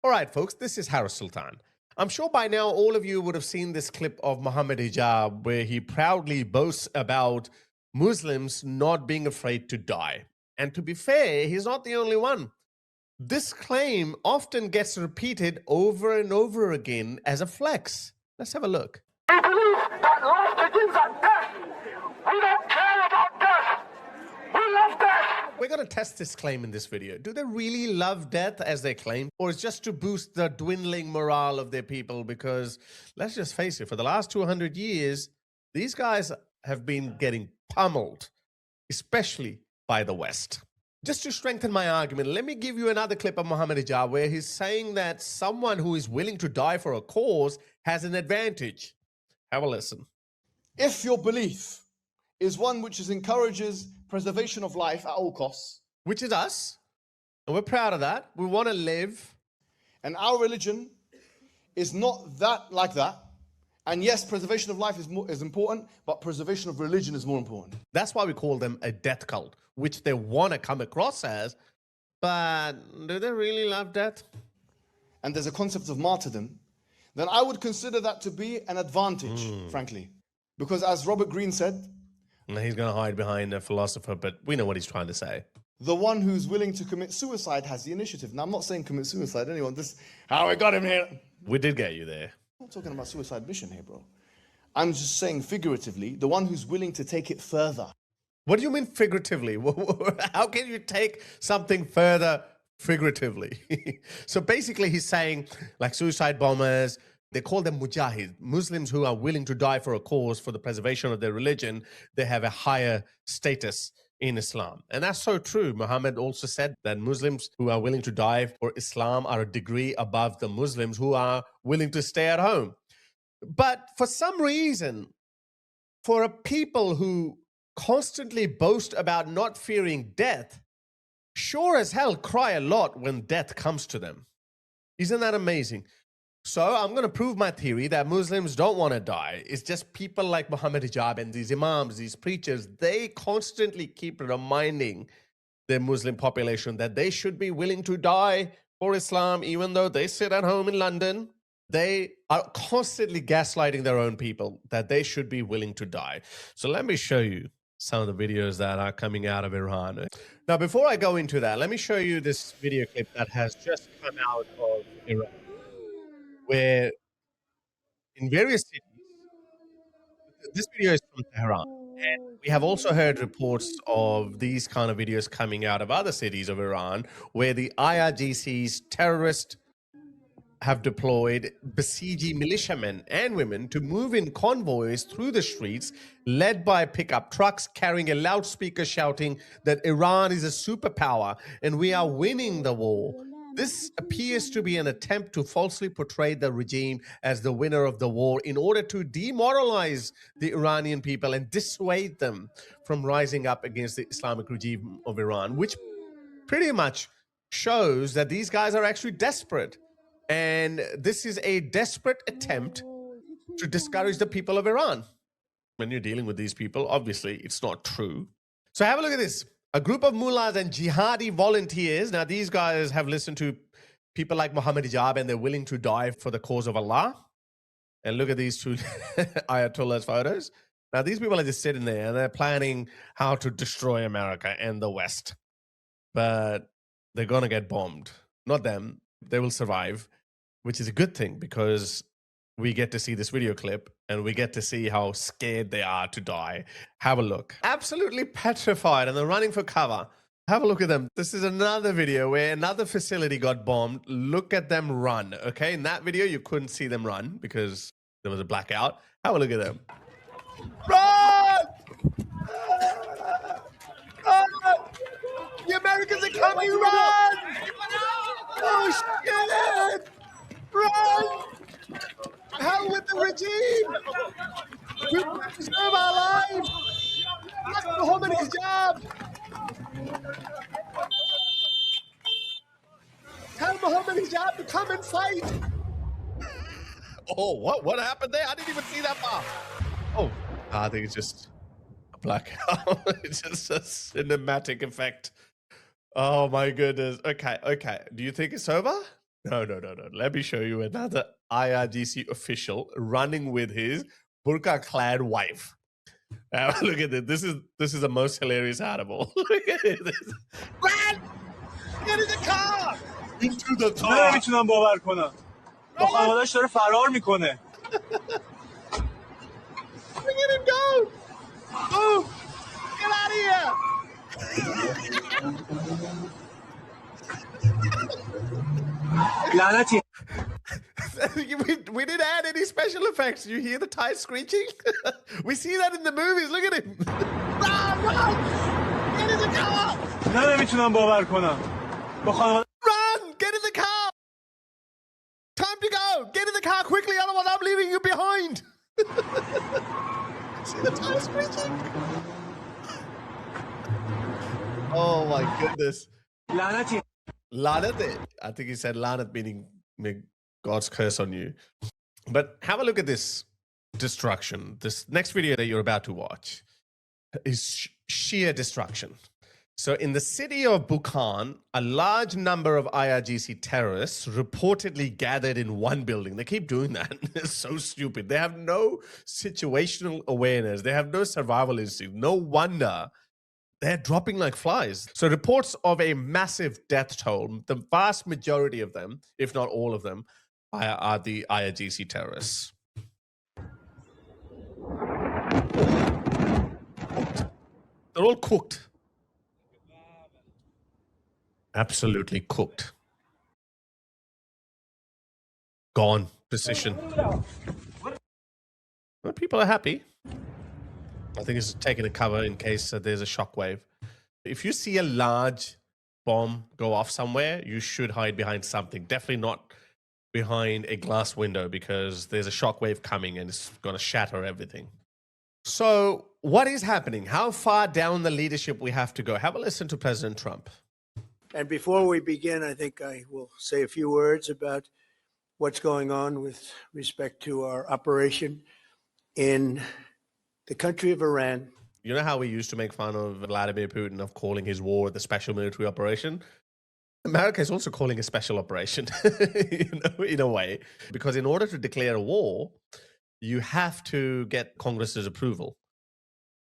All right, folks, this is Harris Sultan. I'm sure by now all of you would have seen this clip of Muhammad Hijab where he proudly boasts about Muslims not being afraid to die. And to be fair, he's not the only one. This claim often gets repeated over and over again as a flex. Let's have a look. We believe that life begins at death. We don't care about death. We love death. We're going to test this claim in this video. Do they really love death as they claim? Or is it just to boost the dwindling morale of their people? Because let's just face it, for the last 200 years, these guys have been getting pummeled, especially by the West. Just to strengthen my argument, let me give you another clip of Muhammad Hijab where he's saying that someone who is willing to die for a cause has an advantage. Have a listen. If your belief is one which encourages preservation of life at all costs, which is us, and we're proud of that. We want to live. and our religion is not that like that, and yes, preservation of life is important, but preservation of religion is more important. That's why we call them a death cult, which they want to come across as, but do they really love death? And there's a concept of martyrdom, then I would consider that to be an advantage, frankly. Because as Robert Greene said, He's going to hide behind a philosopher, but we know what he's trying to say. the one who's willing to commit suicide has the initiative. Now, I'm not saying commit suicide, anyone. This how we got him here. We did get you there. I'm not talking about suicide mission here, bro. I'm just saying figuratively, the one who's willing to take it further. What do you mean figuratively? How can you take something further figuratively? So basically he's saying, like suicide bombers, they call them mujahid, Muslims who are willing to die for a cause for the preservation of their religion. They have a higher status in Islam. And that's so true. Muhammad also said that Muslims who are willing to die for Islam are a degree above the Muslims who are willing to stay at home. But for some reason, for a people who constantly boast about not fearing death, sure as hell cry a lot when death comes to them. Isn't that amazing? So I'm going to prove my theory that Muslims don't want to die. It's just people like Muhammad Hijab and these imams, these preachers, they constantly keep reminding the Muslim population that they should be willing to die for Islam, even though they sit at home in London. They are constantly gaslighting their own people that they should be willing to die. So let me show you some of the videos that are coming out of Iran. Now, before I go into that, let me show you this video clip that has just come out of Iran, where in various cities, this video is from Tehran, and we have also heard reports of these kind of videos coming out of other cities of Iran, where the IRGC's terrorists have deployed Basiji militiamen and women to move in convoys through the streets, led by pickup trucks, carrying a loudspeaker shouting that Iran is a superpower and we are winning the war. This appears to be an attempt to falsely portray the regime as the winner of the war in order to demoralize the Iranian people and dissuade them from rising up against the Islamic regime of Iran, which pretty much shows that these guys are actually desperate. And this is a desperate attempt to discourage the people of Iran. When you're dealing with these people, obviously, it's not true. So have a look at this. A group of mullahs and jihadi volunteers. Now, these guys have listened to people like Muhammad Hijab, and they're willing to die for the cause of Allah. And look at these two Ayatollahs' photos. Now, these people are just sitting there, and they're planning how to destroy America and the West. But they're going to get bombed. Not them. They will survive, which is a good thing because we get to see this video clip and we get to see how scared they are to die. Have a look. Absolutely petrified, and they're running for cover. Have a look at them. This is another video where another facility got bombed. Look at them run, okay? In that video, you couldn't see them run because there was a blackout. Have a look at them. Run! Run! The Americans are coming, run! Oh, shit! Run! Hell with the regime! We want to preserve our lives! That's Muhammad Hijab! Tell Muhammad Hijab to come and fight! Oh, what happened there? I didn't even see that far. Oh, I think it's just a blackout. It's just a cinematic effect. Oh my goodness. Okay. Do you think it's over? No. Let me show you another IRGC official running with his burqa-clad wife. Look at this. This is the most hilarious out of all. Look at this. Run! Get in the car! Into the car! نمیتونم باور کنم. با خانواده‌اش داره فرار میکنه. Look at him go! Boom! Get out of here! لعنتی. we didn't add any special effects. You hear the tires screeching? We see that in the movies. Look at him. Run! Get in the car! نمیتونم باور کنم. با خانواده Run! Get in the car! Time to go! Get in the car quickly, otherwise I'm leaving you behind! See the tires screeching? Oh my goodness. لعنتی. Lanat. I think he said lanat meaning God's curse on you. But have a look at this destruction. This next video that you're about to watch is sheer destruction. So in the city of Bukhan, a large number of IRGC terrorists reportedly gathered in one building. They keep doing that. It's so stupid. They have no situational awareness. They have no survival instinct. No wonder they're dropping like flies. So reports of a massive death toll, the vast majority of them, if not all of them, are the IRGC terrorists. They're all cooked. Absolutely cooked. Gone. Precision. Well, people are happy. I think it's taking a cover in case there's a shockwave. If you see a large bomb go off somewhere, you should hide behind something. Definitely not behind a glass window because there's a shockwave coming and it's going to shatter everything. So what is happening? How far down the leadership we have to go? Have a listen to President Trump. And before we begin, I think I will say a few words about what's going on with respect to our operation in the country of Iran. You know how we used to make fun of Vladimir Putin of calling his war the special military operation? America is also calling a special operation, in a way, because in order to declare a war, you have to get Congress's approval.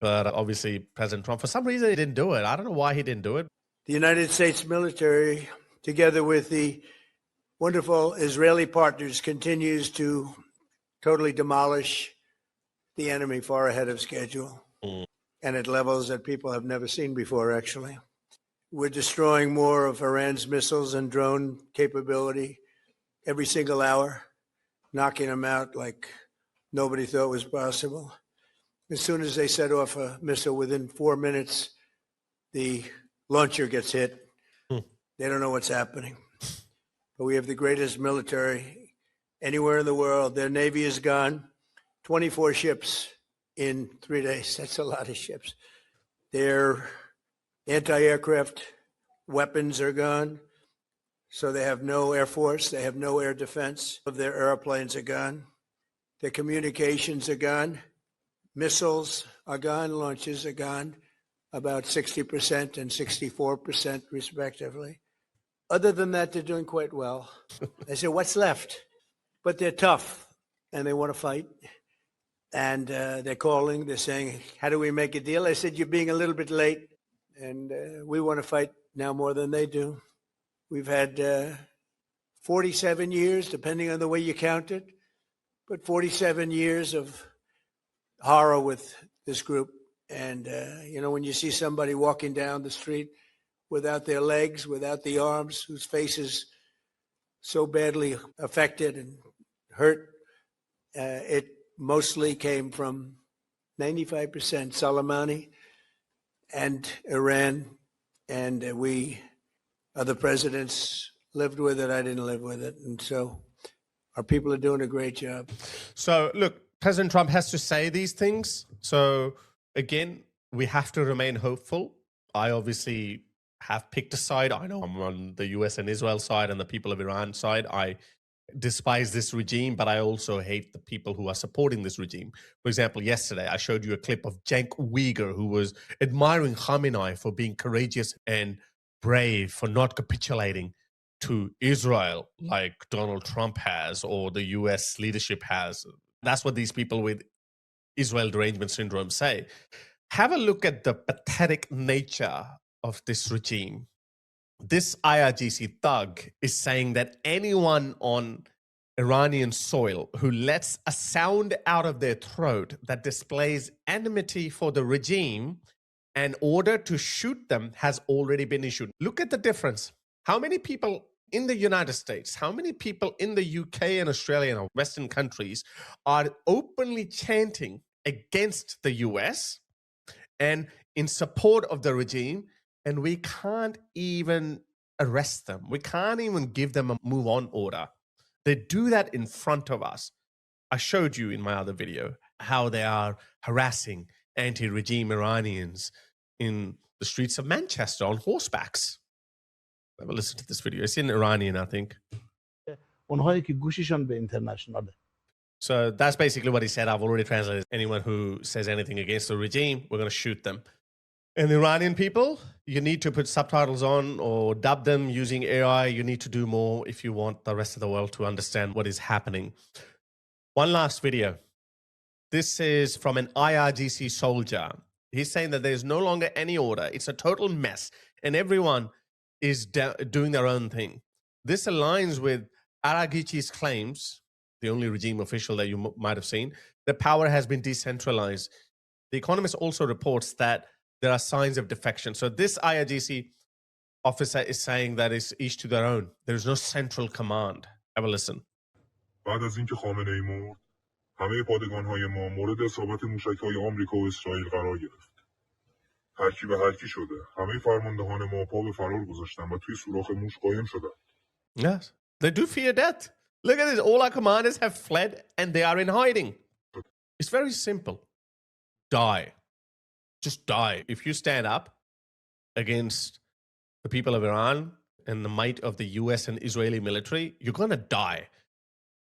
But obviously, President Trump, for some reason, he didn't do it. I don't know why he didn't do it. The United States military, together with the wonderful Israeli partners, continues to totally demolish the enemy far ahead of schedule and at levels that people have never seen before, actually. We're destroying more of Iran's missiles and drone capability every single hour, knocking them out like nobody thought was possible. As soon as they set off a missile, within 4 minutes, the launcher gets hit. They don't know what's happening. But we have the greatest military anywhere in the world. Their Navy is gone. 24 ships in 3 days. That's a lot of ships. Their anti-aircraft weapons are gone. So they have no air force. They have no air defense. Their airplanes are gone. Their communications are gone. Missiles are gone. Launches are gone. About 60% and 64% respectively. Other than that, they're doing quite well. I said, what's left? But they're tough and they want to fight. And they're calling, they're saying, how do we make a deal? I said, you're being a little bit late and we want to fight now more than they do. We've had 47 years, depending on the way you count it, but 47 years of horror with this group. And, when you see somebody walking down the street without their legs, without the arms, whose face is so badly affected and hurt, it mostly came from 95% Soleimani and Iran. And we, other presidents, lived with it. I didn't live with it. And so our people are doing a great job. So, look, President Trump has to say these things. So, again, we have to remain hopeful. I obviously have picked a side. I know I'm on the US and Israel side and the people of Iran side. I despise this regime, but I also hate the people who are supporting this regime. For example, yesterday, I showed you a clip of Cenk Uygur, who was admiring Khamenei for being courageous and brave, for not capitulating. to Israel like Donald Trump has or the US leadership has. That's what these people with Israel derangement syndrome say. Have a look at the pathetic nature of this regime. This IRGC thug is saying that anyone on Iranian soil who lets a sound out of their throat that displays enmity for the regime, an order to shoot them has already been issued. Look at the difference. How many people in the United States, how many people in the UK and Australia and Western countries are openly chanting against the US and in support of the regime, and we can't even arrest them. We can't even give them a move on order. They do that in front of us. I showed you in my other video how they are harassing anti-regime Iranians in the streets of Manchester on horsebacks. Have a listen to this video. It's in Iranian, I think. اونهایی که گوششان به اینترنشناله. So that's basically what he said. I've already translated. Anyone who says anything against the regime, we're going to shoot them. And the Iranian people, you need to put subtitles on or dub them using AI. You need to do more if you want the rest of the world to understand what is happening. One last video. This is from an IRGC soldier. He's saying that there's no longer any order. It's a total mess. And everyone is doing their own thing. This aligns with IRGC's claims, the only regime official that you might have seen, that power has been decentralized. The Economist also reports that there are signs of defection. So this IRGC officer is saying that it's each to their own. There is no central command. Have a listen. بعد از اینکه خامنه‌ای مرد، همه پادگان‌های ما مورد اصابت موشک‌های آمریکا و اسرائیل قرار گرفت. هر کی به هر کی شده. همه فرماندهان ما پا به فرار گذاشتن و توی سوراخ موش قایم شدن. Yes, they do fear death. Look at this. All our commanders have fled and they are in hiding. It's very simple. Die. Just die. If you stand up against the people of Iran and the might of the US and Israeli military, you're going to die.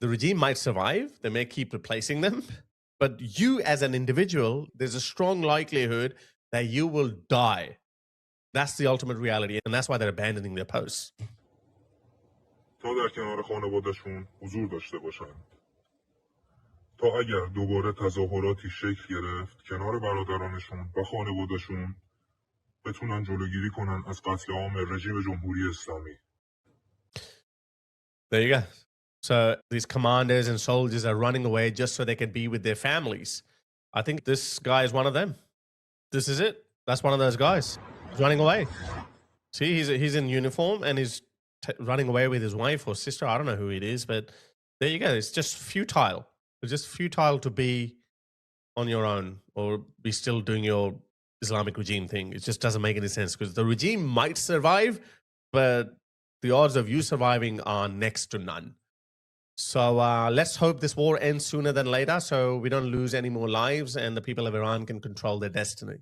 The regime might survive. They may keep replacing them. But you as an individual, there's a strong likelihood that you will die. That's the ultimate reality. And that's why they're abandoning their posts. تا در کنار خانواده‌شون حضور داشته باشند. تا اگر دوباره تظاهراتی شکل گرفت کنار برادرانشون و خانواده‌شون بتونن جلوگیری کنن از قتل عام رژیم جمهوری اسلامی. There you go. So these commanders and soldiers are running away just so they can be with their families. I think this guy is one of them. This is it. That's one of those guys. He's running away. See, he's in uniform and he's running away with his wife or sister. I don't know who it is, but there you go. It's just futile. It's just futile to be on your own or be still doing your Islamic regime thing. It just doesn't make any sense because the regime might survive, but the odds of you surviving are next to none. So let's hope this war ends sooner than later so we don't lose any more lives and the people of Iran can control their destiny.